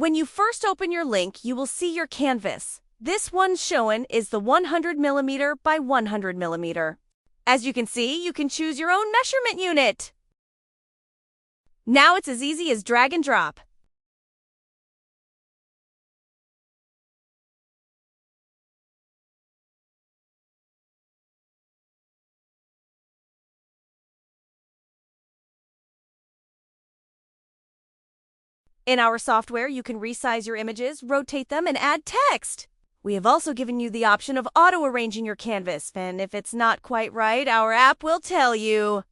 When you first open your link, you will see your canvas. This one shown is the 100mm by 100mm. As you can see, you can choose your own measurement unit. Now it's as easy as drag and drop. In our software, you can resize your images, rotate them, and add text. We have also given you the option of auto-arranging your canvas, and if it's not quite right, our app will tell you.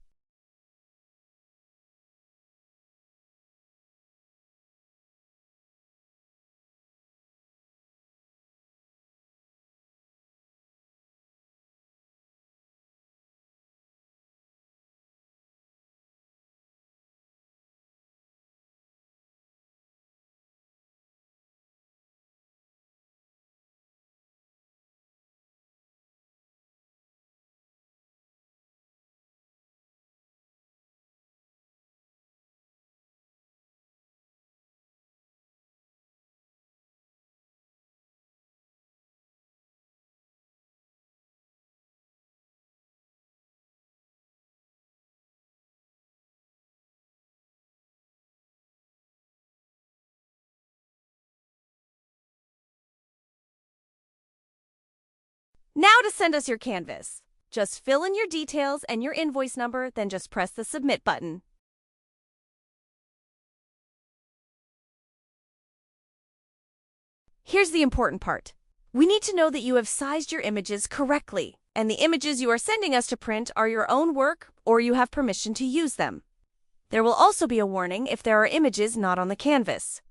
Now to send us your canvas. Just fill in your details and your invoice number, then just press the Submit button. Here's the important part. We need to know that you have sized your images correctly, and the images you are sending us to print are your own work or you have permission to use them. There will also be a warning if there are images not on the canvas.